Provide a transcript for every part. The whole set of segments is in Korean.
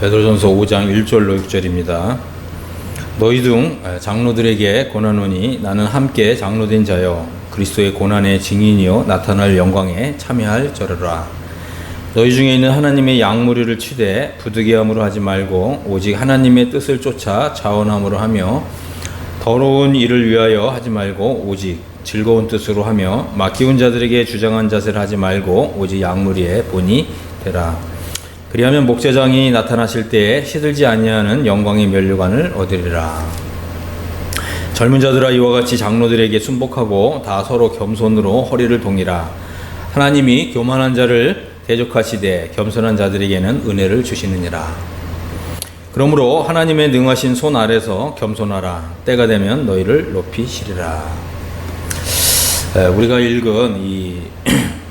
베드로전서 5장 1절로 6절입니다. 너희 중 장로들에게 권하노니 나는 함께 장로된 자여 그리스도의 고난의 증인이요 나타날 영광에 참여할 저러라. 너희 중에 있는 하나님의 양무리를 치되 부득이함으로 하지 말고 오직 하나님의 뜻을 쫓아 자원함으로 하며 더러운 일을 위하여 하지 말고 오직 즐거운 뜻으로 하며 맡기운 자들에게 주장한 자세를 하지 말고 오직 양무리의 본이 되라. 그리하면 목자장이 나타나실 때에 시들지 아니하는 영광의 면류관을 얻으리라. 젊은 자들아 이와 같이 장로들에게 순복하고 다 서로 겸손으로 허리를 동이라. 하나님이 교만한 자를 대적하시되 겸손한 자들에게는 은혜를 주시느니라. 그러므로 하나님의 능하신 손 아래서 겸손하라. 때가 되면 너희를 높이시리라. 우리가 읽은 이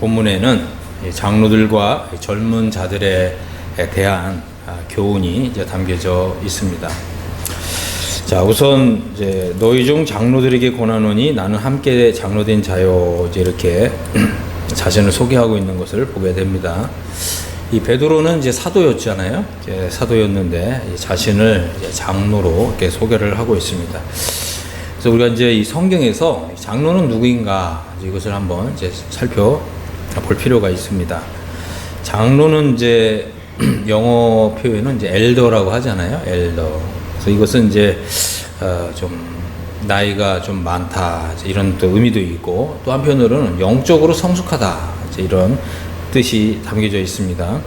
본문에는 장로들과 젊은 자들에 대한 교훈이 이제 담겨져 있습니다. 자, 우선 이제 너희 중 장로들에게 권하노니 나는 함께 장로된 자요. 이제 이렇게 자신을 소개하고 있는 것을 보게 됩니다. 이 베드로는 이제 사도였잖아요. 이제 사도였는데 자신을 이제 장로로 이렇게 소개를 하고 있습니다. 그래서 우리가 이제 이 성경에서 장로는 누구인가 이것을 한번 이제 살펴볼 필요가 있습니다. 장로는 이제 영어 표현은 이제 엘더라고 하잖아요. 엘더. 그래서 이것은 이제 좀 나이가 좀 많다 이런 또 의미도 있고 또 한편으로는 영적으로 성숙하다 이런 뜻이 담겨져 있습니다.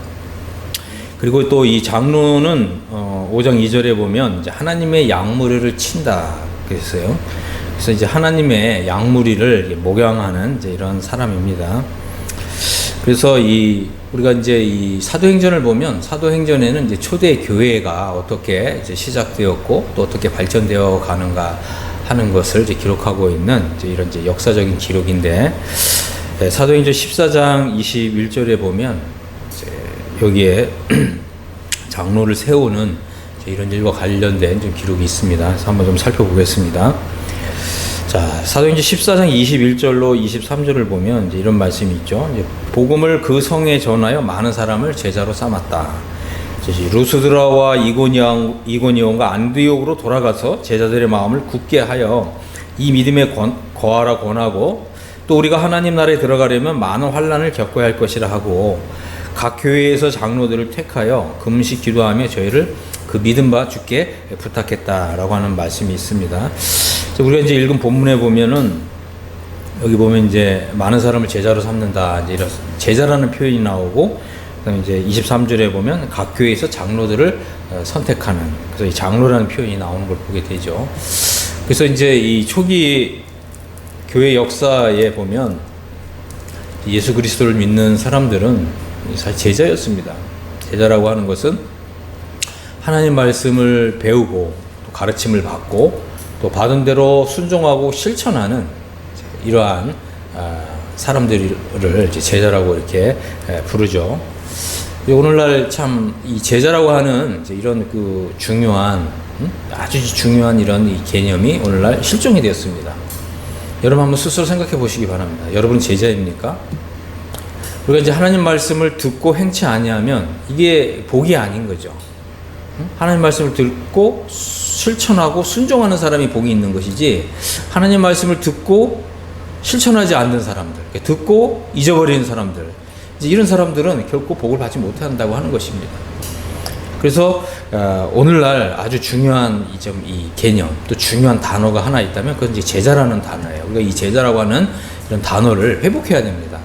그리고 또 이 장로는 5장 2절에 보면 이제 하나님의 양무리를 친다 그랬어요. 그래서 이제 하나님의 양무리를 목양하는 이제 이런 사람입니다. 그래서 우리가 이제 이 사도행전을 보면 사도행전에는 이제 초대 교회가 어떻게 이제 시작되었고 또 어떻게 발전되어 가는가 하는 것을 이제 기록하고 있는 이제 이런 이제 역사적인 기록인데 사도행전 14장 21절에 보면 이제 여기에 장로를 세우는 이런 일과 관련된 좀 기록이 있습니다. 그래서 한번 좀 살펴보겠습니다. 자, 사도행전 14장 21절로 23절을 보면 이제 이런 말씀이 있죠. 이제 복음을 그 성에 전하여 많은 사람을 제자로 삼았다. 루스드라와 이고니온과 안디옥으로 돌아가서 제자들의 마음을 굳게 하여 이 믿음에 거하라 권하고 또 우리가 하나님 나라에 들어가려면 많은 환난을 겪어야 할 것이라 하고 각 교회에서 장로들을 택하여 금식 기도하며 저희를 그 믿음 바 주께 부탁했다라고 하는 말씀이 있습니다. 우리가 이제 읽은 본문에 보면은 여기 보면 이제 많은 사람을 제자로 삼는다 이제 이런 제자라는 표현이 나오고 그다음에 이제 23절에 보면 각 교회에서 장로들을 선택하는 그래서 이 장로라는 표현이 나오는 걸 보게 되죠. 그래서 이제 이 초기 교회 역사에 보면 예수 그리스도를 믿는 사람들은 사실 제자였습니다. 제자라고 하는 것은 하나님 말씀을 배우고 또 가르침을 받고 또 받은 대로 순종하고 실천하는 이러한 사람들을 이제 제자라고 이렇게 부르죠. 오늘날 참 이 제자라고 하는 이제 이런 그 중요한 아주 중요한 이런 이 개념이 오늘날 실종이 되었습니다. 여러분 한번 스스로 생각해 보시기 바랍니다. 여러분 제자입니까? 우리가 이제 하나님 말씀을 듣고 행치 아니하면 이게 복이 아닌 거죠. 하나님 말씀을 듣고 실천하고 순종하는 사람이 복이 있는 것이지 하나님 말씀을 듣고 실천하지 않는 사람들, 듣고 잊어버리는 사람들 이제 이런 사람들은 결코 복을 받지 못한다고 하는 것입니다. 그래서 오늘날 아주 중요한 이 개념 또 중요한 단어가 하나 있다면 그건 이제 제자라는 단어예요. 우리가 이 제자라고 하는 이런 단어를 회복해야 됩니다.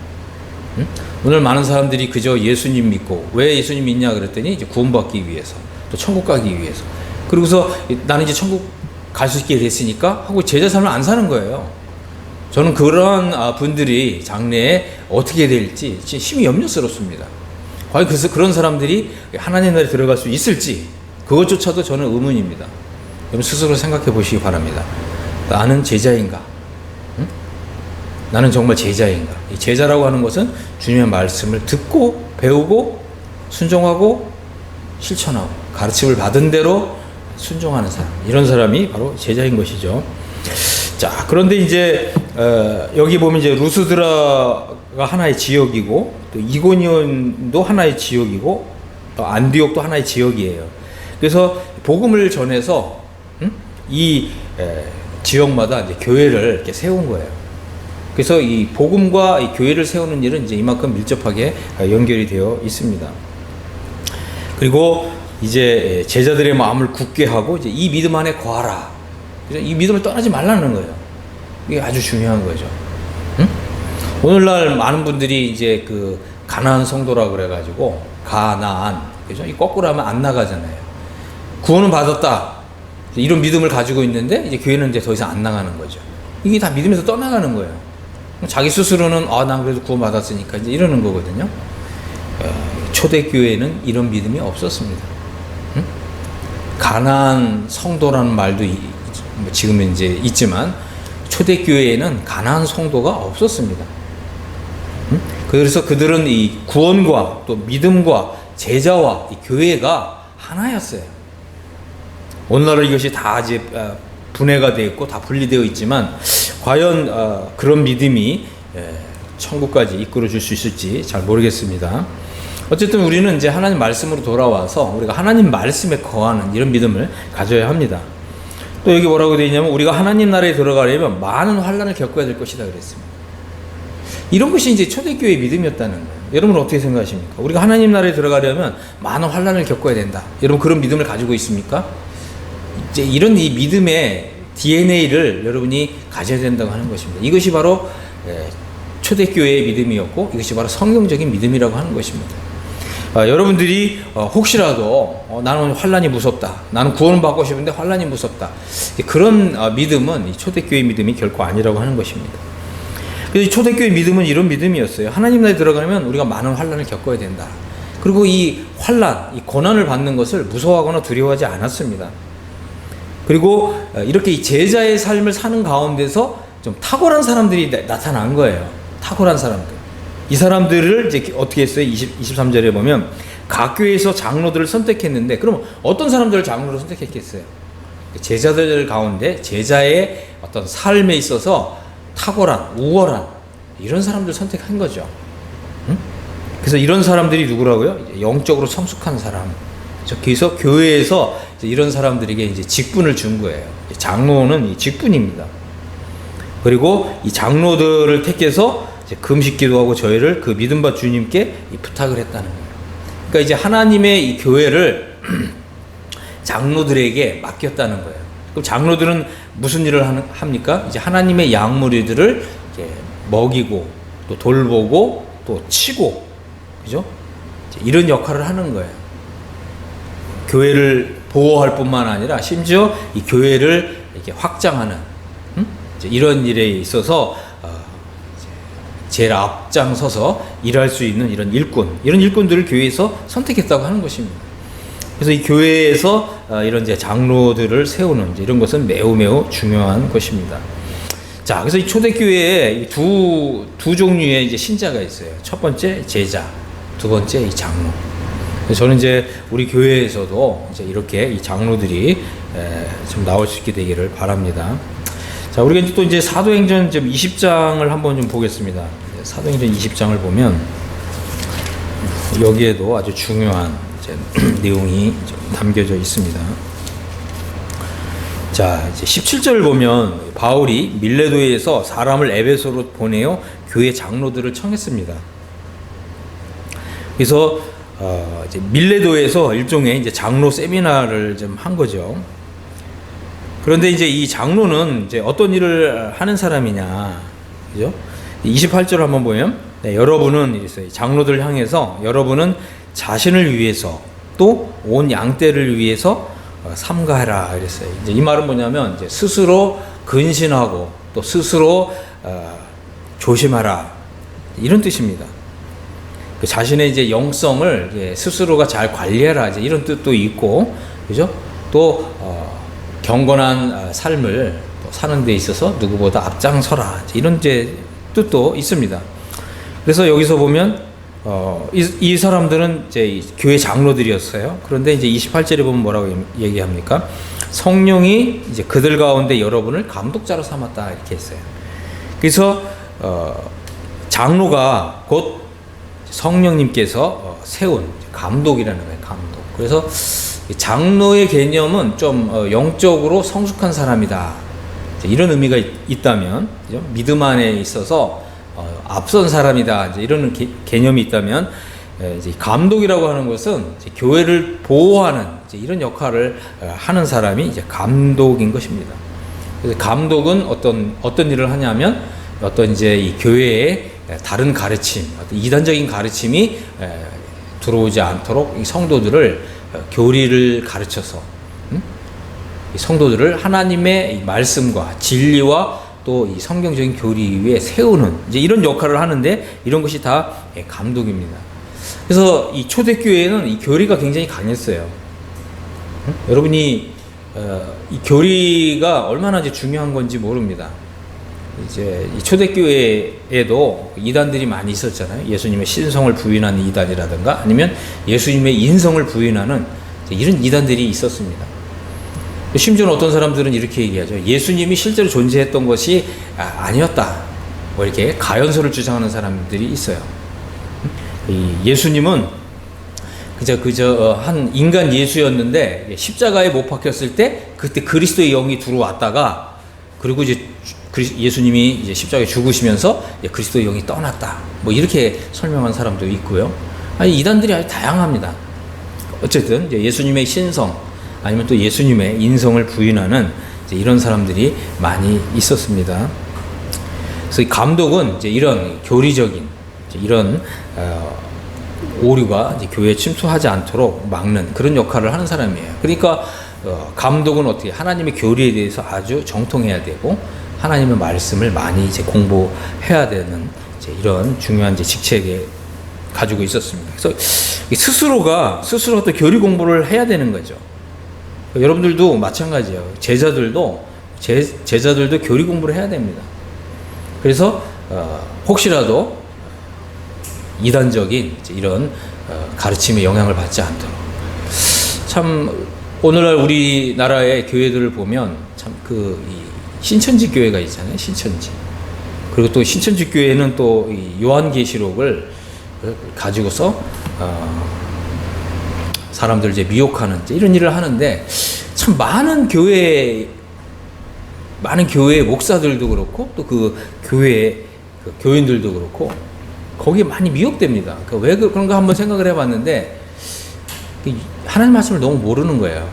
오늘 많은 사람들이 그저 예수님 믿고 왜 예수님 믿냐 그랬더니 이제 구원받기 위해서 또 천국 가기 위해서 그리고서 나는 이제 천국 갈 수 있게 됐으니까 하고 제자 삶을 안 사는 거예요. 저는 그런 분들이 장래에 어떻게 될지 심히 염려스럽습니다. 과연 그런 사람들이 하나님 나라에 들어갈 수 있을지 그것조차도 저는 의문입니다. 여러분 스스로 생각해 보시기 바랍니다. 나는 제자인가? 응? 나는 정말 제자인가? 이 제자라고 하는 것은 주님의 말씀을 듣고 배우고 순종하고 실천하고 가르침을 받은 대로 순종하는 사람 이런 사람이 바로 제자인 것이죠. 자, 그런데 이제 여기 보면 이제 루스드라가 하나의 지역이고 또 이고니온도 하나의 지역이고 안디옥도 하나의 지역이에요. 그래서 복음을 전해서 이 지역마다 이제 교회를 이렇게 세운 거예요. 그래서 이 복음과 이 교회를 세우는 일은 이제 이만큼 밀접하게 연결이 되어 있습니다. 그리고 이제 제자들의 마음을 굳게 하고 이제 이 믿음 안에 거하라. 그래서 이 믿음을 떠나지 말라는 거예요. 이게 아주 중요한 거죠. 응? 오늘날 많은 분들이 이제 그 가나안 성도라 그래가지고 가나안, 그죠? 이 거꾸로 하면 안 나가잖아요. 구원은 받았다. 이런 믿음을 가지고 있는데 이제 교회는 이제 더 이상 안 나가는 거죠. 이게 다 믿음에서 떠나가는 거예요. 자기 스스로는 난 그래도 구원 받았으니까 이제 이러는 거거든요. 초대교회는 이런 믿음이 없었습니다. 응? 가나안 성도라는 말도 지금은 이제 있지만 초대교회에는 가나안 성도가 없었습니다. 응? 그래서 그들은 이 구원과 또 믿음과 제자와 이 교회가 하나였어요. 오늘날은 이것이 다 이제 분해가 되어 있고 다 분리되어 있지만 과연 그런 믿음이 천국까지 이끌어 줄 수 있을지 잘 모르겠습니다. 어쨌든 우리는 이제 하나님 말씀으로 돌아와서 우리가 하나님 말씀에 거하는 이런 믿음을 가져야 합니다. 또 여기 뭐라고 되어 있냐면 우리가 하나님 나라에 들어가려면 많은 환난을 겪어야 될 것이다 그랬습니다. 이런 것이 이제 초대교회의 믿음이었다는 거예요. 여러분은 어떻게 생각하십니까? 우리가 하나님 나라에 들어가려면 많은 환난을 겪어야 된다. 여러분 그런 믿음을 가지고 있습니까? 이제 이런 이 믿음의 DNA를 여러분이 가져야 된다고 하는 것입니다. 이것이 바로 초대교회의 믿음이었고 이것이 바로 성경적인 믿음이라고 하는 것입니다. 여러분들이 혹시라도 나는 환난이 무섭다. 나는 구원을 받고 싶은데 환난이 무섭다. 그런 믿음은 이 초대교회 믿음이 결코 아니라고 하는 것입니다. 그래서 초대교회 믿음은 이런 믿음이었어요. 하나님 나라에 들어가면 우리가 많은 환난을 겪어야 된다. 그리고 이 환난, 이 고난을 받는 것을 무서워하거나 두려워하지 않았습니다. 그리고 이렇게 이 제자의 삶을 사는 가운데서 좀 탁월한 사람들이 나타난 거예요. 탁월한 사람들. 이 사람들을 이제 어떻게 했어요? 23절에 보면 각 교회에서 장로들을 선택했는데 그럼 어떤 사람들을 장로로 선택했겠어요? 제자들 가운데 제자의 어떤 삶에 있어서 탁월한, 우월한 이런 사람들 선택한 거죠. 응? 그래서 이런 사람들이 누구라고요? 영적으로 성숙한 사람. 그래서 교회에서 이런 사람들에게 이제 직분을 준 거예요. 장로는 이 직분입니다. 그리고 이 장로들을 택해서 이제 금식 기도하고 저희를 그 믿음바 주님께 부탁을 했다는 거예요. 그러니까 이제 하나님의 이 교회를 장로들에게 맡겼다는 거예요. 그럼 장로들은 무슨 일을 합니까? 이제 하나님의 양무리들을 이렇게 먹이고 또 돌보고 또 치고, 그죠? 이런 역할을 하는 거예요. 교회를 보호할 뿐만 아니라 심지어 이 교회를 이렇게 확장하는 이런 일에 있어서 제일 앞장서서 일할 수 있는 이런 일꾼들을 교회에서 선택했다고 하는 것입니다. 그래서 이 교회에서 이런 이제 장로들을 세우는 이런 것은 매우 중요한 것입니다. 자, 그래서 이 초대교회에 두 종류의 이제 신자가 있어요. 첫 번째 제자, 두 번째 이 장로. 저는 이제 우리 교회에서도 이제 이렇게 이 장로들이 좀 나올 수 있게 되기를 바랍니다. 자, 우리가 이제 또 이제 사도행전 좀 20장을 한번 좀 보겠습니다. 사도행전 20장을 보면 여기에도 아주 중요한 이제 내용이 담겨져 있습니다. 자, 이제 17절을 보면 바울이 밀레도에서 사람을 에베소로 보내어 교회 장로들을 청했습니다. 그래서 이제 밀레도에서 일종의 이제 장로 세미나를 좀 한 거죠. 그런데 이제 이 장로는 이제 어떤 일을 하는 사람이냐, 그죠? 28절을 한번 보면, 여러분은 이랬어요. 장로들 향해서 여러분은 자신을 위해서 또 온 양떼를 위해서 삼가해라 이랬어요. 이제 이 말은 뭐냐면 이제 스스로 근신하고 또 스스로 조심하라 이런 뜻입니다. 자신의 이제 영성을 스스로가 잘 관리해라 이제 이런 뜻도 있고, 그죠? 또 경건한 삶을 사는 데 있어서 누구보다 앞장서라 이런 이제 뜻도 있습니다. 그래서 여기서 보면 이 사람들은 이제 교회 장로들이었어요. 그런데 이제 28절에 보면 뭐라고 얘기합니까? 성령이 이제 그들 가운데 여러분을 감독자로 삼았다 이렇게 했어요. 그래서 장로가 곧 성령님께서 세운 감독이라는 거예요. 감독. 그래서 장로의 개념은 좀 영적으로 성숙한 사람이다. 이런 의미가 있다면, 그죠? 믿음 안에 있어서 앞선 사람이다. 이제 이런 개념이 있다면, 이제 감독이라고 하는 것은 이제 교회를 보호하는 이제 이런 역할을 하는 사람이 이제 감독인 것입니다. 그래서 감독은 어떤 일을 하냐면 어떤 이제 이 교회에 다른 가르침, 어떤 이단적인 가르침이 들어오지 않도록 이 성도들을 교리를 가르쳐서 이 성도들을 하나님의 이 말씀과 진리와 또 이 성경적인 교리 위에 세우는 이제 이런 역할을 하는데 이런 것이 다 감독입니다. 그래서 이 초대교회에는 이 교리가 굉장히 강했어요. 여러분이 이 교리가 얼마나 이제 중요한 건지 모릅니다. 이제 이 초대교회에도 이단들이 많이 있었잖아요. 예수님의 신성을 부인하는 이단이라든가 아니면 예수님의 인성을 부인하는 이런 이단들이 있었습니다. 심지어는 어떤 사람들은 이렇게 얘기하죠. 예수님이 실제로 존재했던 것이 아니었다. 뭐 이렇게 가연설을 주장하는 사람들이 있어요. 이 예수님은 그저 한 인간 예수였는데 십자가에 못 박혔을 때 그때 그리스도의 영이 들어왔다가 그리고 이제 예수님이 이제 십자가에 죽으시면서 그리스도의 영이 떠났다. 뭐 이렇게 설명한 사람도 있고요. 아니 이단들이 아주 다양합니다. 어쨌든 이제 예수님의 신성 아니면 또 예수님의 인성을 부인하는 이제 이런 사람들이 많이 있었습니다. 그래서 이 감독은 이제 이런 교리적인 이제 이런 오류가 이제 교회에 침투하지 않도록 막는 그런 역할을 하는 사람이에요. 그러니까 감독은 어떻게 하나님의 교리에 대해서 아주 정통해야 되고 하나님의 말씀을 많이 이제 공부해야 되는 이제 이런 중요한 이제 직책에 가지고 있었습니다. 그래서 스스로가 또 교리 공부를 해야 되는 거죠. 여러분들도 마찬가지예요. 제자들도 교리 공부를 해야 됩니다. 그래서 혹시라도 이단적인 이런 가르침에 영향을 받지 않도록 참 오늘날 우리나라의 교회들을 보면 참 이 신천지 교회가 있잖아요. 신천지. 그리고 또 신천지 교회는 또 이 요한계시록을 가지고서 사람들 이제 미혹하는 이런 일을 하는데 참 많은 교회 목사들도 그렇고 또 그 교회 교인들도 그렇고 거기에 많이 미혹됩니다. 왜 그런가 한번 생각을 해봤는데 하나님 말씀을 너무 모르는 거예요.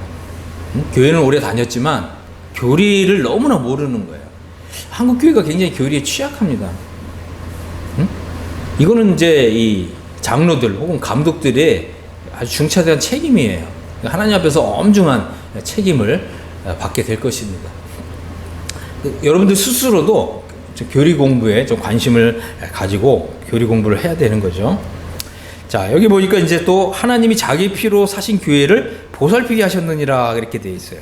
교회는 오래 다녔지만 교리를 너무나 모르는 거예요. 한국 교회가 굉장히 교리에 취약합니다. 이거는 이제 이 장로들 혹은 감독들의 아주 중차대한 책임이에요. 하나님 앞에서 엄중한 책임을 받게 될 것입니다. 여러분들 스스로도 교리 공부에 좀 관심을 가지고 교리 공부를 해야 되는 거죠. 자, 여기 보니까 이제 또 하나님이 자기 피로 사신 교회를 보살피게 하셨느니라 이렇게 되어 있어요.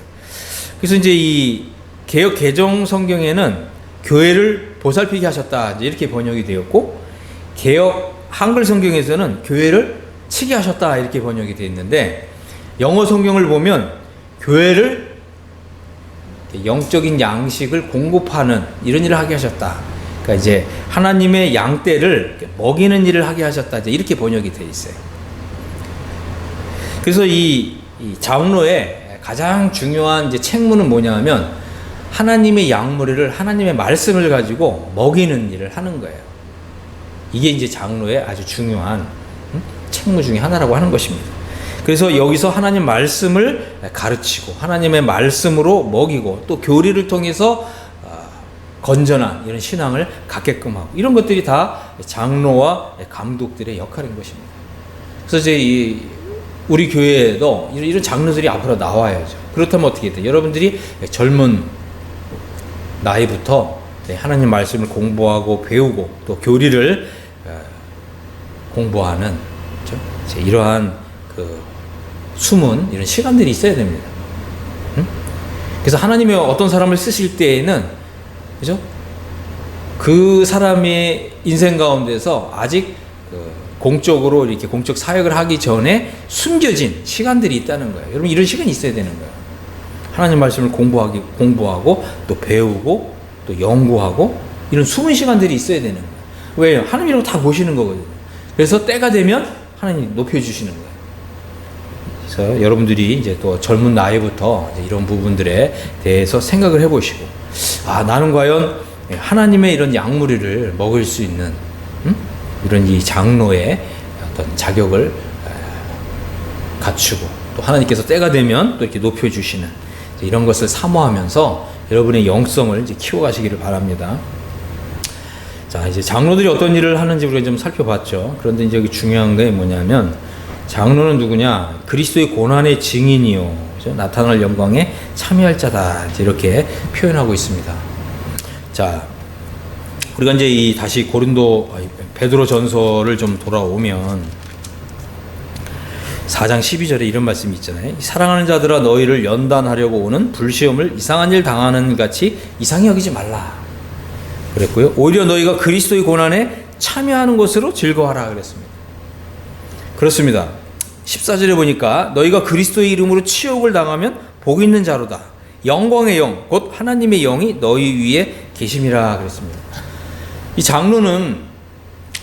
그래서 이제 이 개역 개정 성경에는 교회를 보살피게 하셨다 이렇게 번역이 되었고 개역 한글 성경에서는 교회를 치게 하셨다 이렇게 번역이 되어 있는데 영어 성경을 보면 교회를 영적인 양식을 공급하는 이런 일을 하게 하셨다. 그러니까 이제 하나님의 양떼를 먹이는 일을 하게 하셨다. 이제 이렇게 번역이 되어 있어요. 그래서 이 장로의 가장 중요한 이제 책무는 뭐냐면 하나님의 양무리를 하나님의 말씀을 가지고 먹이는 일을 하는 거예요. 이게 이제 장로의 아주 중요한 책무 중에 하나라고 하는 것입니다. 그래서 여기서 하나님 말씀을 가르치고 하나님의 말씀으로 먹이고 또 교리를 통해서 건전한 이런 신앙을 갖게끔 하고 이런 것들이 다 장로와 감독들의 역할인 것입니다. 그래서 이제 우리 교회에도 이런 장로들이 앞으로 나와야죠. 그렇다면 어떻게 돼요? 여러분들이 젊은 나이부터 하나님 말씀을 공부하고 배우고 또 교리를 공부하는 그렇죠? 이러한 숨은 이런 시간들이 있어야 됩니다. 그래서 하나님이 어떤 사람을 쓰실 때에는 그죠? 그 사람의 인생 가운데서 아직 공적으로 이렇게 공적 사역을 하기 전에 숨겨진 시간들이 있다는 거예요. 여러분 이런 시간이 있어야 되는 거예요. 하나님 말씀을 공부하고 또 배우고 또 연구하고 이런 숨은 시간들이 있어야 되는 거예요. 왜요? 하나님이라고 다 보시는 거거든요. 그래서 때가 되면 하나님이 높여주시는 거예요. 그래서 여러분들이 이제 또 젊은 나이부터 이제 이런 부분들에 대해서 생각을 해보시고, 나는 과연 하나님의 이런 양무리를 먹을 수 있는 이런 이 장로의 어떤 자격을 갖추고, 또 하나님께서 때가 되면 또 이렇게 높여주시는 이런 것을 사모하면서 여러분의 영성을 이제 키워가시기를 바랍니다. 자, 이제 장로들이 어떤 일을 하는지 우리가 좀 살펴봤죠. 그런데 이제 여기 중요한 게 뭐냐면, 장로는 누구냐? 그리스도의 고난의 증인이요, 그죠? 나타날 영광에 참여할 자다, 이렇게 표현하고 있습니다. 자, 우리가 이제 다시 베드로 전서를 좀 돌아오면 4장 12절에 이런 말씀이 있잖아요. 사랑하는 자들아, 너희를 연단하려고 오는 불시험을 이상한 일 당하는 같이 이상히 여기지 말라 그랬고요. 오히려 너희가 그리스도의 고난에 참여하는 것으로 즐거워하라 그랬습니다. 그렇습니다. 14절에 보니까 너희가 그리스도의 이름으로 치욕을 당하면 복 있는 자로다. 영광의 영, 곧 하나님의 영이 너희 위에 계심이라 그랬습니다. 이 장로는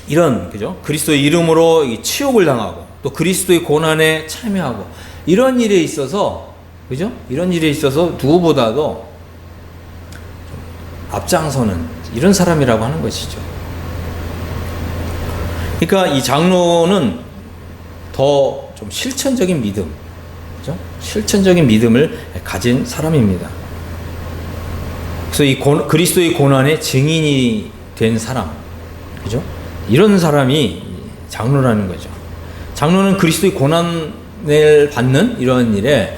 이런, 그죠? 그리스도의 이름으로 치욕을 당하고 또 그리스도의 고난에 참여하고 이런 일에 있어서, 그죠? 이런 일에 있어서 누구보다도 앞장서는 이런 사람이라고 하는 것이죠. 그러니까 이 장로는 더 좀 실천적인 믿음, 그죠? 실천적인 믿음을 가진 사람입니다. 그래서 이 그리스도의 고난의 증인이 된 사람, 그죠? 이런 사람이 장로라는 거죠. 장로는 그리스도의 고난을 받는 이런 일에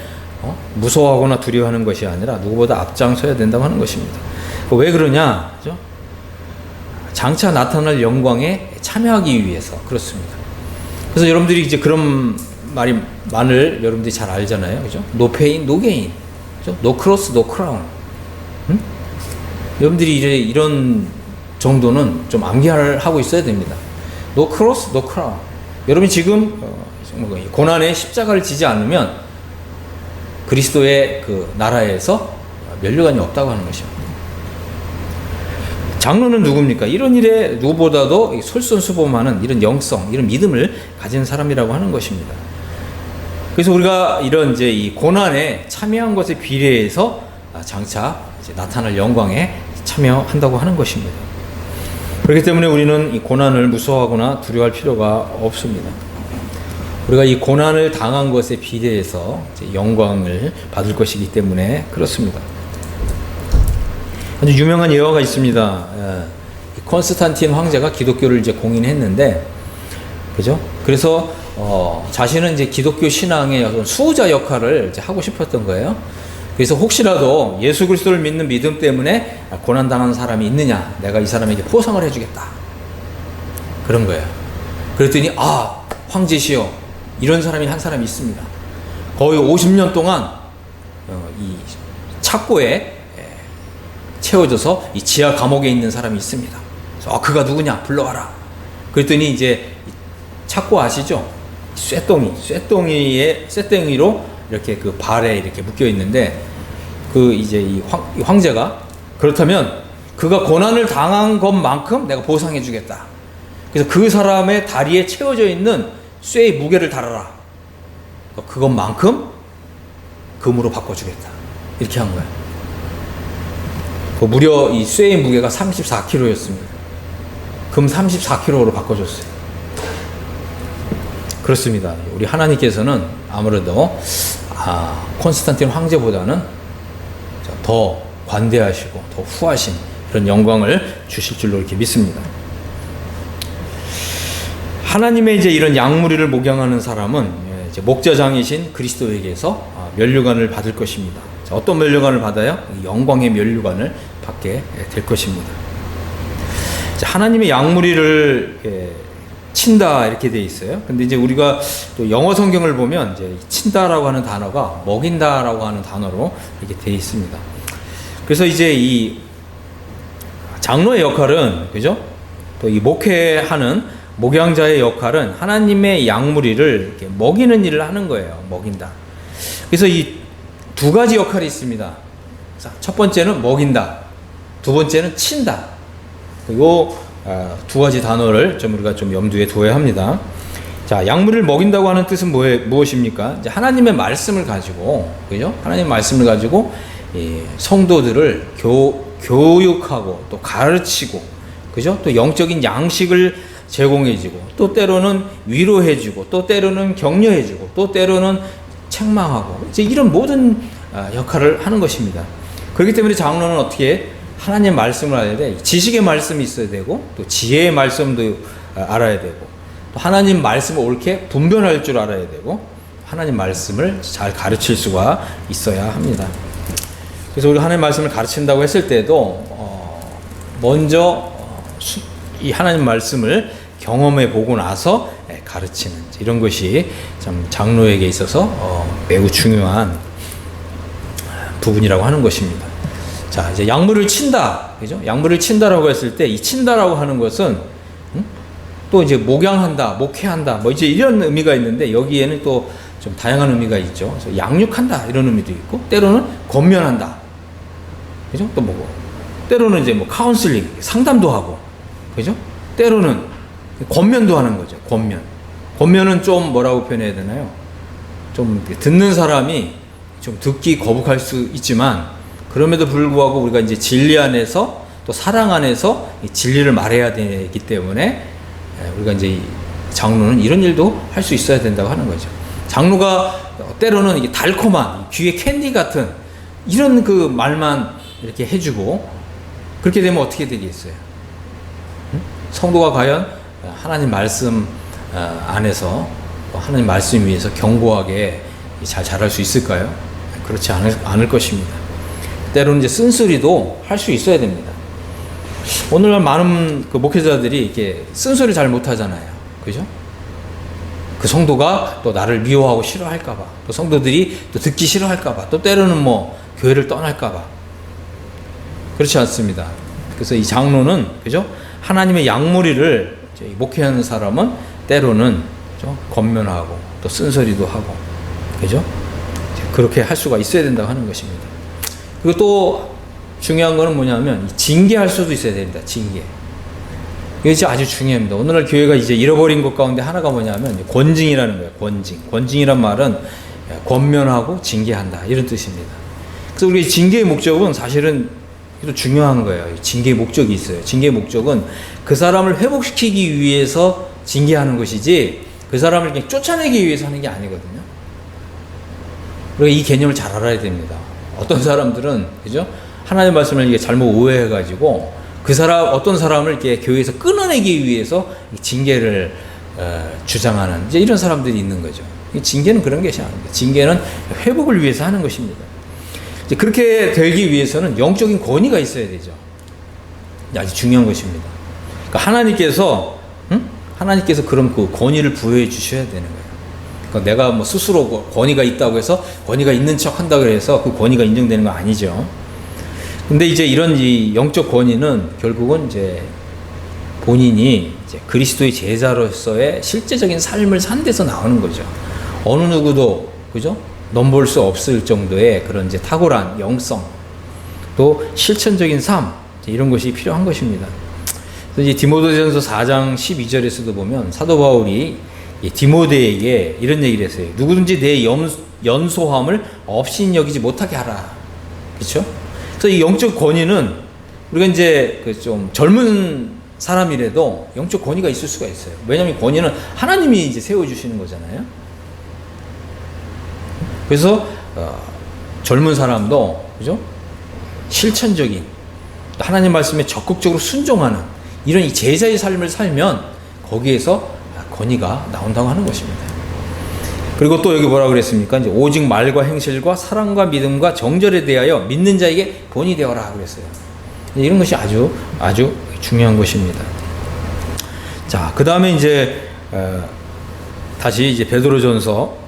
무서워하거나 두려워하는 것이 아니라 누구보다 앞장서야 된다고 하는 것입니다. 왜 그러냐? 그죠? 장차 나타날 영광에 참여하기 위해서 그렇습니다. 그래서 여러분들이 이제 그런 말을 여러분들이 잘 알잖아요, 그죠? No pain, no gain, 그죠? No cross, no crown. 여러분들이 이런 정도는 좀 암기하고 있어야 됩니다. No cross, no crown. 여러분이 지금 고난의 십자가를 지지 않으면 그리스도의 그 나라에서 면류관이 없다고 하는 것입니다. 장로는 누굽니까? 이런 일에 누구보다도 솔선수범하는 이런 영성, 이런 믿음을 가진 사람이라고 하는 것입니다. 그래서 우리가 이런 이제 이 고난에 참여한 것에 비례해서 장차 이제 나타날 영광에 참여한다고 하는 것입니다. 그렇기 때문에 우리는 이 고난을 무서워하거나 두려워할 필요가 없습니다. 우리가 이 고난을 당한 것에 비례해서 이제 영광을 받을 것이기 때문에 그렇습니다. 아주 유명한 예화가 있습니다. 콘스탄틴 황제가 기독교를 이제 공인했는데, 그죠? 그래서 자신은 이제 기독교 신앙의 어떤 수호자 역할을 이제 하고 싶었던 거예요. 그래서 혹시라도 예수 그리스도를 믿는 믿음 때문에 고난 당하는 사람이 있느냐, 내가 이 사람에게 포상을 해주겠다. 그런 거예요. 그랬더니 황제시여, 이런 사람이 한 사람이 있습니다. 거의 50년 동안 이 착고에 채워져서 이 지하 감옥에 있는 사람이 있습니다. 그래서 그가 누구냐, 불러와라. 그랬더니 이제 착고 아시죠? 쇠덩이로 이렇게 그 발에 이렇게 묶여 있는데, 그 이제 이 황제가 그렇다면 그가 고난을 당한 것만큼 내가 보상해 주겠다. 그래서 그 사람의 다리에 채워져 있는 쇠의 무게를 달아라. 그것만큼 금으로 바꿔주겠다. 이렇게 한 거야. 무려 이 쇠의 무게가 34kg였습니다. 금 34kg로 바꿔줬어요. 그렇습니다. 우리 하나님께서는 아무래도 콘스탄틴 황제보다는 더 관대하시고 더 후하신 그런 영광을 주실 줄로 이렇게 믿습니다. 하나님의 이제 이런 양무리를 목양하는 사람은 이제 목자장이신 그리스도에게서 면류관을 받을 것입니다. 자, 어떤 면류관을 받아요? 영광의 면류관을 받게 될 것입니다. 자, 하나님의 양무리를 친다 이렇게 돼 있어요. 근데 이제 우리가 또 영어 성경을 보면 이제 친다라고 하는 단어가 먹인다라고 하는 단어로 이렇게 돼 있습니다. 그래서 이제 이 장로의 역할은, 그죠? 또 이 목회하는 목양자의 역할은 하나님의 양무리를 이렇게 먹이는 일을 하는 거예요. 먹인다. 그래서 이 두 가지 역할이 있습니다. 첫 번째는 먹인다. 두 번째는 친다. 요 두 가지 단어를 좀 우리가 좀 염두에 둬야 합니다. 자, 약물을 먹인다고 하는 뜻은 무엇입니까? 이제 하나님의 말씀을 가지고, 그죠? 하나님의 말씀을 가지고 이 성도들을 교육하고 또 가르치고, 그죠? 또 영적인 양식을 제공해주고, 또 때로는 위로해주고, 또 때로는 격려해주고, 또 때로는 책망하고, 이제 이런 모든 역할을 하는 것입니다. 그렇기 때문에 장로는 어떻게 하나님의 말씀을 알아야 돼? 지식의 말씀이 있어야 되고, 또 지혜의 말씀도 알아야 되고, 또 하나님 말씀을 옳게 분별할 줄 알아야 되고, 하나님 말씀을 잘 가르칠 수가 있어야 합니다. 그래서 우리 하나님 말씀을 가르친다고 했을 때도 먼저 이 하나님 말씀을 경험해 보고 나서 가르치는 이런 것이 참 장로에게 있어서 매우 중요한 부분이라고 하는 것입니다. 자, 이제 약물을 친다, 그죠? 약물을 친다라고 했을 때 이 친다라고 하는 것은 또 이제 목양한다, 목회한다, 뭐 이제 이런 의미가 있는데 여기에는 또 좀 다양한 의미가 있죠. 그래서 양육한다 이런 의미도 있고, 때로는 권면한다, 그죠? 또 뭐고, 때로는 이제 뭐 카운슬링, 상담도 하고, 그죠? 때로는 권면도 하는 거죠. 권면은 좀 뭐라고 표현해야 되나요? 좀 듣는 사람이 좀 듣기 거북할 수 있지만, 그럼에도 불구하고 우리가 이제 진리 안에서 또 사랑 안에서 이 진리를 말해야 되기 때문에 우리가 이제 장로는 이런 일도 할 수 있어야 된다고 하는 거죠. 장로가 때로는 이게 달콤한 귀에 캔디 같은 이런 그 말만 이렇게 해주고, 그렇게 되면 어떻게 되겠어요? 성도가 과연 하나님 말씀 안에서 하나님 말씀 위에서 견고하게 잘 자랄 수 있을까요? 그렇지 않을 것입니다. 때로는 이제 쓴소리도 할 수 있어야 됩니다. 오늘날 많은 그 목회자들이 이렇게 쓴소리 잘 못하잖아요. 그죠? 그 성도가 또 나를 미워하고 싫어할까봐, 또 성도들이 또 듣기 싫어할까봐, 또 때로는 뭐 교회를 떠날까봐. 그렇지 않습니다. 그래서 이 장로는, 그죠? 하나님의 양무리를 목회하는 사람은 때로는 권면하고 또 쓴소리도 하고, 그죠? 그렇게 할 수가 있어야 된다고 하는 것입니다. 그리고 또 중요한 거는 뭐냐면 징계할 수도 있어야 됩니다. 징계. 이게 아주 중요합니다. 오늘날 교회가 이제 잃어버린 것 가운데 하나가 뭐냐면 권징이라는 거예요. 권징이란 말은 권면하고 징계한다 이런 뜻입니다. 그래서 우리 징계의 목적은 사실은 중요한 거예요. 징계의 목적이 있어요. 징계의 목적은 그 사람을 회복시키기 위해서 징계하는 것이지 그 사람을 그냥 쫓아내기 위해서 하는 게 아니거든요. 그리고 이 개념을 잘 알아야 됩니다. 어떤 사람들은, 그죠? 하나님의 말씀을 이게 잘못 오해해가지고 어떤 사람을 이렇게 교회에서 끊어내기 위해서 징계를 주장하는 이제 이런 사람들이 있는 거죠. 징계는 그런 것이 아닙니다. 징계는 회복을 위해서 하는 것입니다. 이제 그렇게 되기 위해서는 영적인 권위가 있어야 되죠. 아주 중요한 것입니다. 그러니까 하나님께서 그런 그 권위를 부여해 주셔야 되는 거예요. 그러니까 내가 뭐 스스로 권위가 있다고 해서 권위가 있는 척 한다고 해서 그 권위가 인정되는 거 아니죠. 근데 이제 이런 이 영적 권위는 결국은 이제 본인이 이제 그리스도의 제자로서의 실제적인 삶을 산 데서 나오는 거죠. 어느 누구도, 그죠? 넘볼 수 없을 정도의 그런 이제 탁월한 영성, 또 실천적인 삶, 이런 것이 필요한 것입니다. 그래서 이제 디모데전서 4장 12절에서도 보면 사도 바울이 디모데에게 이런 얘기를 했어요. 누구든지 내 연소함을 없인 여기지 못하게 하라. 그렇죠? 그래서 이 영적 권위는 우리가 이제 그 좀 젊은 사람이라도 영적 권위가 있을 수가 있어요. 왜냐하면 권위는 하나님이 이제 세워주시는 거잖아요. 그래서 젊은 사람도, 그죠? 실천적인 하나님 말씀에 적극적으로 순종하는 이런 이 제자의 삶을 살면 거기에서 권위가 나온다고 하는 것입니다. 그리고 또 여기 뭐라 그랬습니까? 이제 오직 말과 행실과 사랑과 믿음과 정절에 대하여 믿는 자에게 본이 되어라 그랬어요. 이런 것이 아주 중요한 것입니다. 자, 그 다음에 이제 다시 이제 베드로전서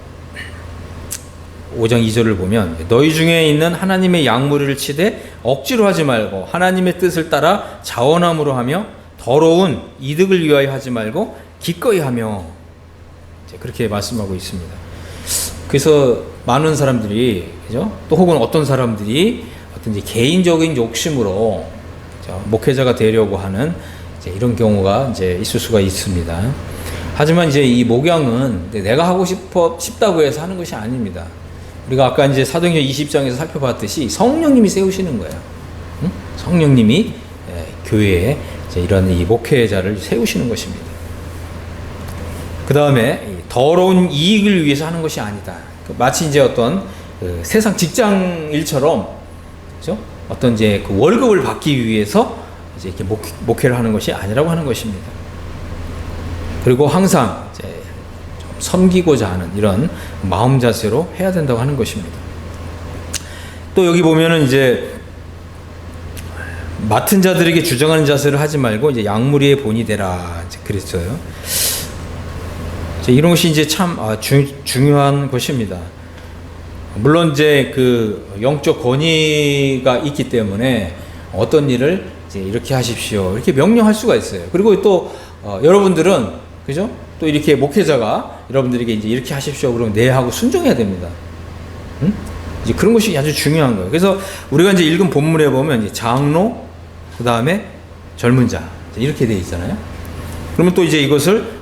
5장 2절을 보면 너희 중에 있는 하나님의 양무리를 치되 억지로 하지 말고 하나님의 뜻을 따라 자원함으로 하며 더러운 이득을 위하여 하지 말고 기꺼이 하며, 그렇게 말씀하고 있습니다. 그래서 많은 사람들이, 그죠? 또 혹은 어떤 사람들이 어떤 이제 개인적인 욕심으로 목회자가 되려고 하는 이제 이런 경우가 이제 있을 수가 있습니다. 하지만 이제 이 목양은 내가 하고 싶다고 해서 하는 것이 아닙니다. 우리가 아까 이제 사도행전 20장에서 살펴봤듯이 성령님이 세우시는 거예요. 응? 성령님이 교회에 이런 이 목회자를 세우시는 것입니다. 그 다음에 더러운 이익을 위해서 하는 것이 아니다. 마치 이제 어떤 세상 직장 일처럼, 그죠? 어떤 이제 그 월급을 받기 위해서 이제 이렇게 목회를 하는 것이 아니라고 하는 것입니다. 그리고 항상 이제 좀 섬기고자 하는 이런 마음 자세로 해야 된다고 하는 것입니다. 또 여기 보면은 이제 맡은 자들에게 주장하는 자세를 하지 말고 이제 양무리의 본이 되라 이제 그랬어요. 이런 것이 이제 참 중요한 것입니다. 물론 이제 그 영적 권위가 있기 때문에 어떤 일을 이제 이렇게 하십시오 이렇게 명령할 수가 있어요. 그리고 또 여러분들은 그죠? 또 이렇게 목회자가 여러분들에게 이제 이렇게 하십시오 그러면 네 하고 순종해야 됩니다. 응? 이제 그런 것이 아주 중요한 거예요. 그래서 우리가 이제 읽은 본문에 보면 이제 장로, 그 다음에 젊은 자 이렇게 되어 있잖아요. 그러면 또 이제 이것을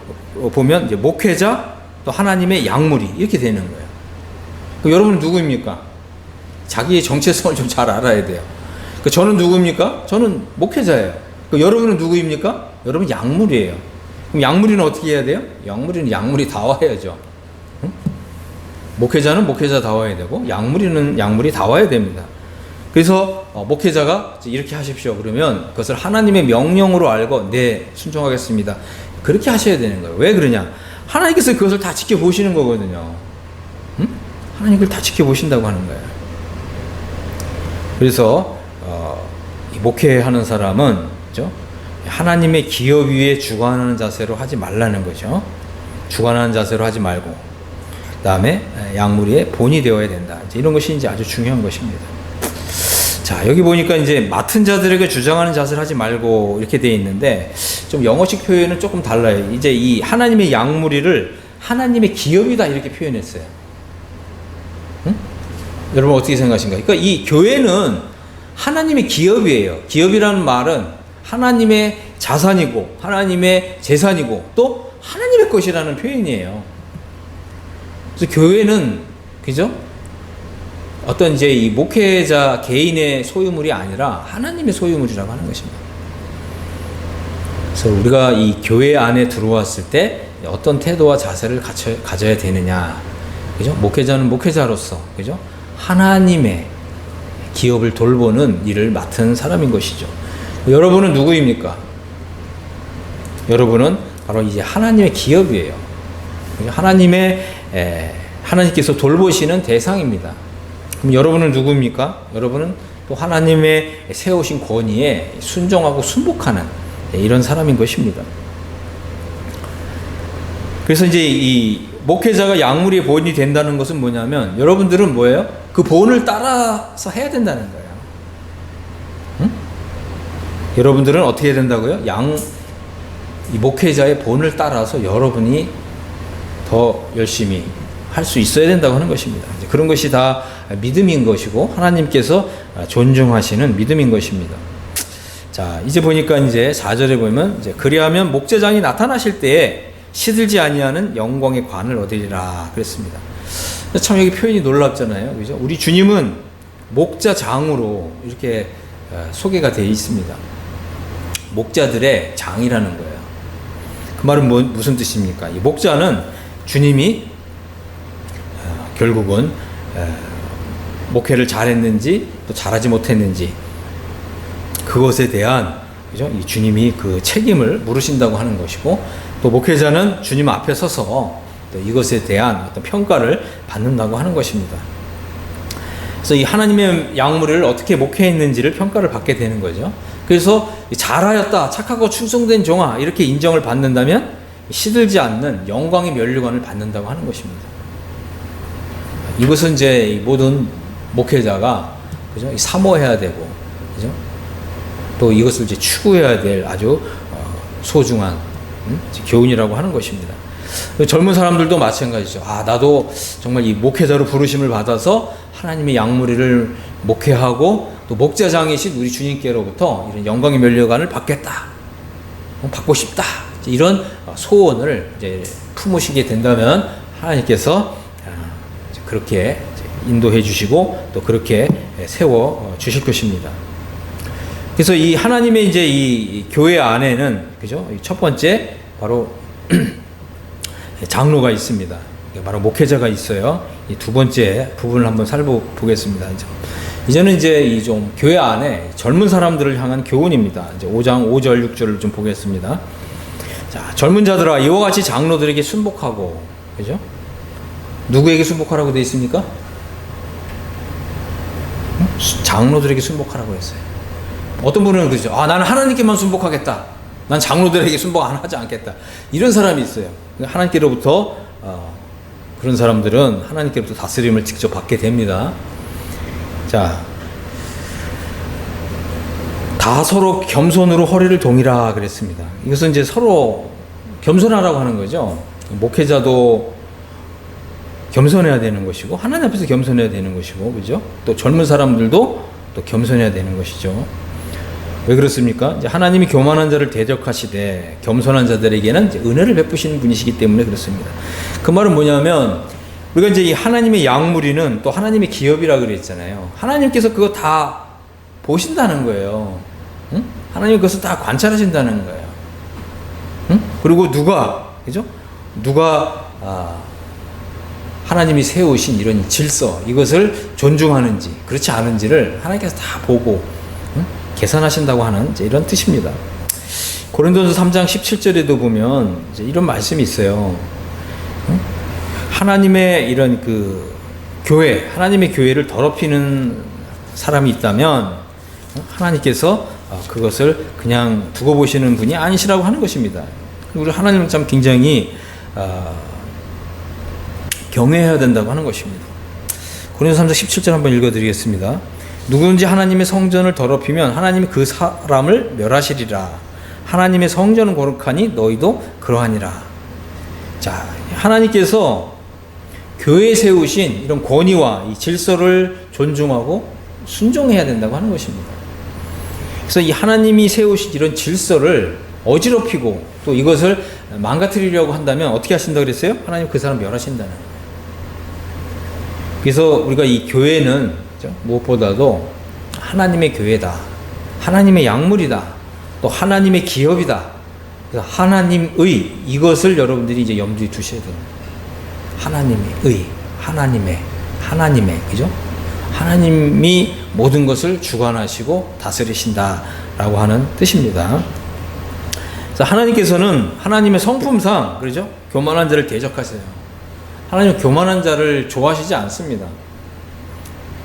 보면 이제 목회자 또 하나님의 양무리 이렇게 되는 거예요. 여러분은 누구입니까? 자기의 정체성을 좀 잘 알아야 돼요. 저는 누구입니까? 저는 목회자예요. 여러분은 누구입니까? 여러분 양무리예요. 그럼 양무리는 어떻게 해야 돼요? 양무리는 양무리다워야죠. 응? 목회자는 목회자다워야 되고 양무리는 양무리다워야 됩니다. 그래서 목회자가 이렇게 하십시오 그러면 그것을 하나님의 명령으로 알고 네 순종하겠습니다 그렇게 하셔야 되는 거예요. 왜 그러냐? 하나님께서 그것을 다 지켜보시는 거거든요. 응? 하나님 그걸 다 지켜보신다고 하는 거예요. 그래서 이 목회하는 사람은 그죠? 하나님의 기업 위에 주관하는 자세로 하지 말라는 거죠. 주관하는 자세로 하지 말고 그 다음에 양무리의 본이 되어야 된다. 이제 이런 것이 이제 아주 중요한 것입니다. 자, 여기 보니까 이제 맡은 자들에게 주장하는 자세를 하지 말고 이렇게 되어 있는데 좀 영어식 표현은 조금 달라요. 이제 이 하나님의 양무리를 하나님의 기업이다 이렇게 표현했어요. 응? 여러분 어떻게 생각하십니까? 그러니까 이 교회는 하나님의 기업이에요. 기업이라는 말은 하나님의 자산이고 하나님의 재산이고 또 하나님의 것이라는 표현이에요. 그래서 교회는 그죠? 어떤 이제 이 목회자 개인의 소유물이 아니라 하나님의 소유물이라고 하는 것입니다. 그래서 우리가 이 교회 안에 들어왔을 때 어떤 태도와 자세를 가져야 되느냐, 그죠? 목회자는 목회자로서, 그죠? 하나님의 기업을 돌보는 일을 맡은 사람인 것이죠. 여러분은 누구입니까? 여러분은 바로 이제 하나님의 기업이에요. 하나님께서 돌보시는 대상입니다. 그럼 여러분은 누구입니까? 여러분은 또 하나님의 세우신 권위에 순종하고 순복하는 이런 사람인 것입니다. 그래서 이제 이 목회자가 양무리의 본이 된다는 것은 뭐냐면 여러분들은 뭐예요? 그 본을 따라서 해야 된다는 거예요. 응? 여러분들은 어떻게 해야 된다고요? 이 목회자의 본을 따라서 여러분이 더 열심히 할 수 있어야 된다고 하는 것입니다. 그런 것이 다 믿음인 것이고 하나님께서 존중하시는 믿음인 것입니다. 자, 이제 보니까 이제 4절에 보면 이제 그리하면 목자장이 나타나실 때에 시들지 아니하는 영광의 관을 얻으리라 그랬습니다. 참 여기 표현이 놀랍잖아요. 그죠? 우리 주님은 목자장으로 이렇게 소개가 되어 있습니다. 목자들의 장이라는 거예요. 그 말은 무슨 뜻입니까? 이 목자는 주님이 결국은 목회를 잘했는지 또 잘하지 못했는지 그것에 대한 그죠? 이 주님이 그 책임을 물으신다고 하는 것이고 또 목회자는 주님 앞에 서서 또 이것에 대한 어떤 평가를 받는다고 하는 것입니다. 그래서 이 하나님의 양무리를 어떻게 목회했는지를 평가를 받게 되는 거죠. 그래서 잘하였다, 착하고 충성된 종아 이렇게 인정을 받는다면 시들지 않는 영광의 면류관을 받는다고 하는 것입니다. 이것은 이제 모든 목회자가 그죠? 사모해야 되고 그죠? 또 이것을 이제 추구해야 될 아주 소중한 교훈이라고 하는 것입니다. 젊은 사람들도 마찬가지죠. 나도 정말 이 목회자로 부르심을 받아서 하나님의 양무리를 목회하고 또 목자장이신 우리 주님께로부터 이런 영광의 면류관을 받겠다, 받고 싶다. 이런 소원을 이제 품으시게 된다면 하나님께서 그렇게 인도해 주시고 또 그렇게 세워 주실 것입니다. 그래서 이 하나님의 이제 이 교회 안에는 그죠? 첫 번째 바로 장로가 있습니다. 바로 목회자가 있어요. 이 두 번째 부분을 한번 살펴보겠습니다. 이제는 이제 이 좀 교회 안에 젊은 사람들을 향한 교훈입니다. 이제 5장 5절 6절을 좀 보겠습니다. 자, 젊은 자들아 이와 같이 장로들에게 순복하고, 그죠? 누구에게 순복하라고 되어 있습니까? 장로들에게 순복하라고 했어요. 어떤 분은 그러죠. 나는 하나님께만 순복하겠다. 난 장로들에게 순복 안 하지 않겠다. 이런 사람이 있어요. 하나님께로부터 그런 사람들은 하나님께로부터 다스림을 직접 받게 됩니다. 자, 다 서로 겸손으로 허리를 동이라 그랬습니다. 이것은 이제 서로 겸손하라고 하는 거죠. 목회자도 겸손해야 되는 것이고 하나님 앞에서 겸손해야 되는 것이고, 그죠? 또 젊은 사람들도 또 겸손해야 되는 것이죠. 왜 그렇습니까? 이제 하나님이 교만한 자를 대적하시되 겸손한 자들에게는 이제 은혜를 베푸시는 분이시기 때문에 그렇습니다. 그 말은 뭐냐면 우리가 이제 이 하나님의 양무리는 또 하나님의 기업이라 그랬잖아요. 하나님께서 그거 다 보신다는 거예요. 응? 하나님 그것을 다 관찰하신다는 거예요. 응? 그리고 그죠? 누가 하나님이 세우신 이런 질서, 이것을 존중하는지 그렇지 않은지를 하나님께서 다 보고 계산하신다고 하는 이제 이런 뜻입니다. 고린도전서 3장 17절에도 보면 이제 이런 말씀이 있어요. 하나님의 이런 교회, 하나님의 교회를 더럽히는 사람이 있다면 하나님께서 그것을 그냥 두고 보시는 분이 아니시라고 하는 것입니다. 우리 하나님은 참 굉장히 경외해야 된다고 하는 것입니다. 고린도서 3장 17절 한번 읽어드리겠습니다. 누구든지 하나님의 성전을 더럽히면 하나님이 그 사람을 멸하시리라. 하나님의 성전은 거룩하니 너희도 그러하니라. 자, 하나님께서 교회에 세우신 이런 권위와 이 질서를 존중하고 순종해야 된다고 하는 것입니다. 그래서 이 하나님이 세우신 이런 질서를 어지럽히고 또 이것을 망가뜨리려고 한다면 어떻게 하신다고 그랬어요? 하나님 그 사람 멸하신다는 거예요. 그래서 우리가 이 교회는 무엇보다도 하나님의 교회다, 하나님의 약물이다, 또 하나님의 기업이다. 그래서 하나님의 이것을 여러분들이 이제 염두에 두셔야 됩니다. 하나님의 그죠? 하나님이 모든 것을 주관하시고 다스리신다라고 하는 뜻입니다. 그래서 하나님께서는 하나님의 성품상 그러죠? 교만한 자를 대적하세요. 하나님은 교만한 자를 좋아하시지 않습니다.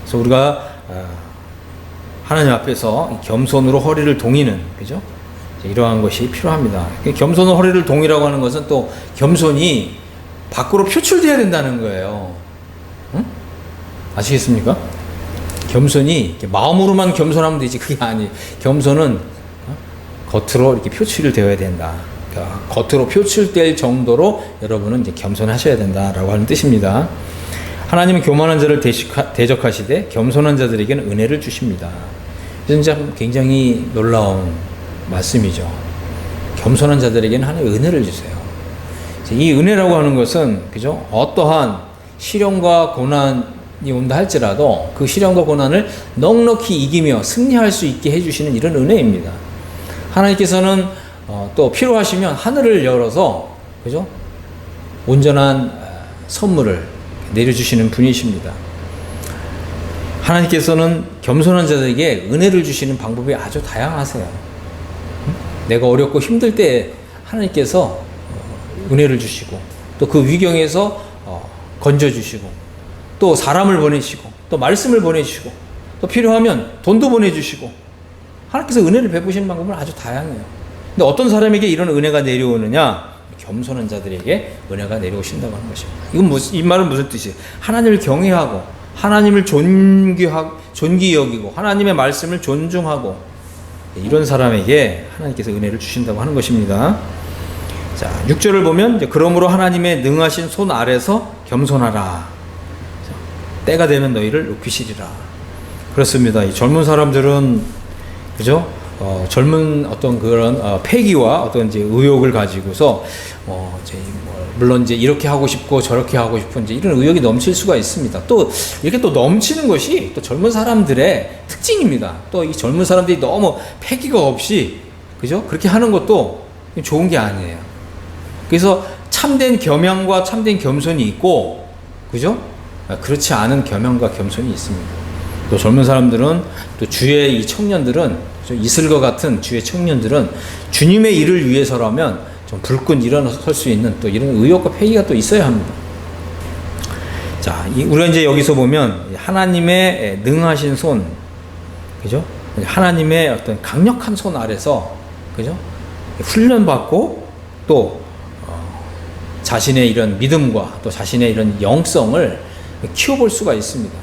그래서 우리가 하나님 앞에서 겸손으로 허리를 동이는, 그죠? 이러한 것이 필요합니다. 겸손으로 허리를 동이라고 하는 것은 또 겸손이 밖으로 표출돼야 된다는 거예요. 응? 아시겠습니까? 겸손이 마음으로만 겸손하면 되지 그게 아니에요. 겸손은 겉으로 이렇게 표출이 되어야 된다. 그러니까 겉으로 표출될 정도로 여러분은 이제 겸손하셔야 된다라고 하는 뜻입니다. 하나님은 교만한 자를 대적하시되 겸손한 자들에게는 은혜를 주십니다. 진짜 굉장히 놀라운 말씀이죠. 겸손한 자들에게는 하나님의 은혜를 주세요. 이 은혜라고 하는 것은 그죠? 어떠한 시련과 고난이 온다 할지라도 그 시련과 고난을 넉넉히 이기며 승리할 수 있게 해주시는 이런 은혜입니다. 하나님께서는 또 필요하시면 하늘을 열어서 그죠? 온전한 선물을 내려주시는 분이십니다. 하나님께서는 겸손한 자들에게 은혜를 주시는 방법이 아주 다양하세요. 내가 어렵고 힘들 때 하나님께서 은혜를 주시고 또 그 위경에서 건져주시고 또 사람을 보내시고 또 말씀을 보내주시고 또 필요하면 돈도 보내주시고 하나님께서 은혜를 베푸시는 방법은 아주 다양해요. 근데 어떤 사람에게 이런 은혜가 내려오느냐? 겸손한 자들에게 은혜가 내려오신다고 하는 것입니다. 이 말은 무슨 뜻이에요? 하나님을 경외하고 하나님을 존귀 여기고 하나님의 말씀을 존중하고 이런 사람에게 하나님께서 은혜를 주신다고 하는 것입니다. 자, 6절을 보면 이제 그러므로 하나님의 능하신 손 아래서 겸손하라. 때가 되면 너희를 높이시리라. 그렇습니다. 이 젊은 사람들은 그죠? 젊은 어떤 그런 패기와 어떤 이제 의욕을 가지고서 이제 물론 이제 이렇게 하고 싶고 저렇게 하고 싶은 이제 이런 의욕이 넘칠 수가 있습니다. 또 이렇게 또 넘치는 것이 또 젊은 사람들의 특징입니다. 또 이 젊은 사람들이 너무 패기가 없이 그죠? 그렇게 하는 것도 좋은 게 아니에요. 그래서 참된 겸양과 참된 겸손이 있고 그죠? 그렇지 않은 겸양과 겸손이 있습니다. 또 젊은 사람들은 또 주의 이 청년들은 이슬과 같은 주의 청년들은 주님의 일을 위해서라면 좀 불끈 일어설 수 있는 또 이런 의욕과 패기가 또 있어야 합니다. 자, 우리가 이제 여기서 보면 하나님의 능하신 손, 그죠? 하나님의 어떤 강력한 손 아래서, 그죠? 훈련받고 또 자신의 이런 믿음과 또 자신의 이런 영성을 키워볼 수가 있습니다.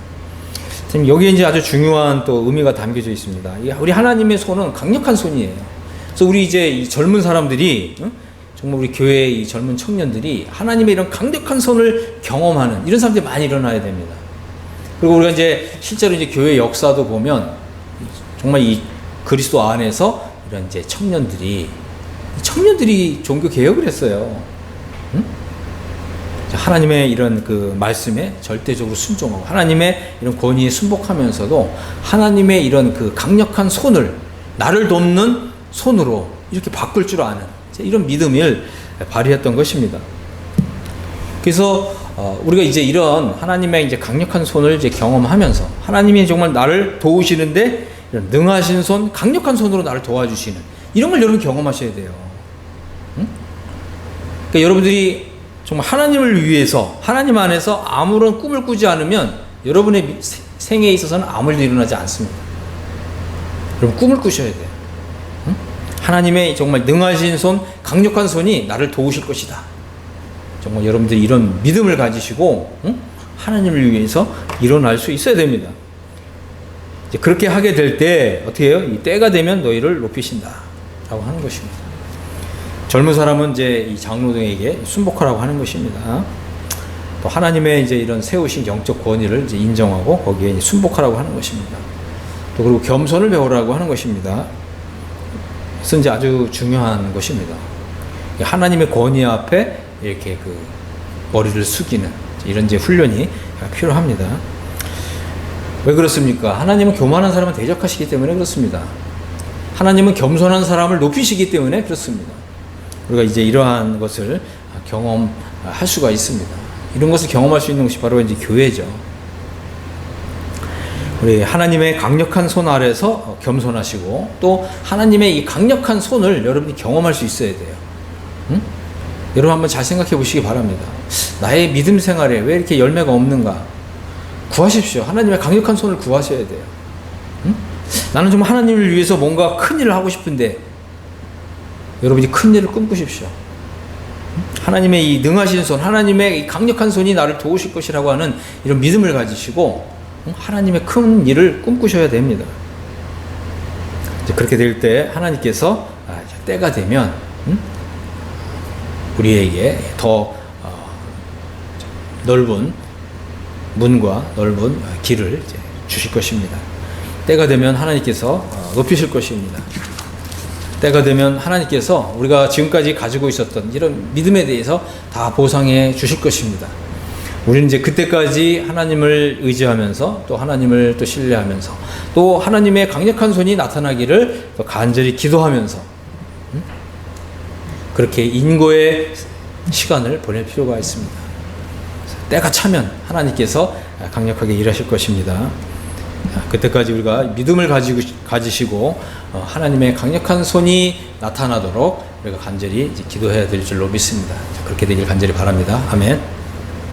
지금 여기에 이제 아주 중요한 또 의미가 담겨져 있습니다. 우리 하나님의 손은 강력한 손이에요. 그래서 우리 이제 이 젊은 사람들이 정말 우리 교회의 이 젊은 청년들이 하나님의 이런 강력한 손을 경험하는 이런 사람들이 많이 일어나야 됩니다. 그리고 우리가 이제 실제로 이제 교회 역사도 보면 정말 이 그리스도 안에서 이런 이제 청년들이 종교 개혁을 했어요. 응? 하나님의 이런 그 말씀에 절대적으로 순종하고 하나님의 이런 권위에 순복하면서도 하나님의 이런 그 강력한 손을 나를 돕는 손으로 이렇게 바꿀 줄 아는 이런 믿음을 발휘했던 것입니다. 그래서 우리가 이제 이런 하나님의 이제 강력한 손을 이제 경험하면서 하나님이 정말 나를 도우시는데 이런 능하신 손, 강력한 손으로 나를 도와주시는 이런 걸 여러분 경험하셔야 돼요. 응? 그러니까 여러분들이 정말 하나님을 위해서 하나님 안에서 아무런 꿈을 꾸지 않으면 여러분의 생애에 있어서는 아무 일도 일어나지 않습니다. 여러분 꿈을 꾸셔야 돼요. 응? 하나님의 정말 능하신 손, 강력한 손이 나를 도우실 것이다. 정말 여러분들이 이런 믿음을 가지시고 응? 하나님을 위해서 일어날 수 있어야 됩니다. 이제 그렇게 하게 될 때 어떻게 해요? 이 때가 되면 너희를 높이신다 라고 하는 것입니다. 젊은 사람은 이제 이 장로들에게 순복하라고 하는 것입니다. 또 하나님의 이제 이런 세우신 영적 권위를 이제 인정하고 거기에 이제 순복하라고 하는 것입니다. 또 그리고 겸손을 배우라고 하는 것입니다. 그래서 이제 아주 중요한 것입니다. 하나님의 권위 앞에 이렇게 그 머리를 숙이는 이런 이제 훈련이 필요합니다. 왜 그렇습니까? 하나님은 교만한 사람을 대적하시기 때문에 그렇습니다. 하나님은 겸손한 사람을 높이시기 때문에 그렇습니다. 우리가 이제 이러한 것을 경험할 수가 있습니다. 이런 것을 경험할 수 있는 것이 바로 이제 교회죠. 우리 하나님의 강력한 손 아래서 겸손하시고 또 하나님의 이 강력한 손을 여러분이 경험할 수 있어야 돼요. 응? 여러분 한번 잘 생각해 보시기 바랍니다. 나의 믿음 생활에 왜 이렇게 열매가 없는가? 구하십시오. 하나님의 강력한 손을 구하셔야 돼요. 응? 나는 좀 하나님을 위해서 뭔가 큰 일을 하고 싶은데 여러분이 큰 일을 꿈꾸십시오. 하나님의 이 능하신 손, 하나님의 이 강력한 손이 나를 도우실 것이라고 하는 이런 믿음을 가지시고 하나님의 큰 일을 꿈꾸셔야 됩니다. 이제 그렇게 될 때 하나님께서 때가 되면 우리에게 더 넓은 문과 넓은 길을 이제 주실 것입니다. 때가 되면 하나님께서 높이실 것입니다. 때가 되면 하나님께서 우리가 지금까지 가지고 있었던 이런 믿음에 대해서 다 보상해 주실 것입니다. 우리는 이제 그때까지 하나님을 의지하면서 또 하나님을 또 신뢰하면서 또 하나님의 강력한 손이 나타나기를 또 간절히 기도하면서 그렇게 인고의 시간을 보낼 필요가 있습니다. 때가 차면 하나님께서 강력하게 일하실 것입니다. 그때까지 우리가 믿음을 가지시고 하나님의 강력한 손이 나타나도록 우리가 간절히 기도해야 될 줄로 믿습니다. 그렇게 되길 간절히 바랍니다. 아멘.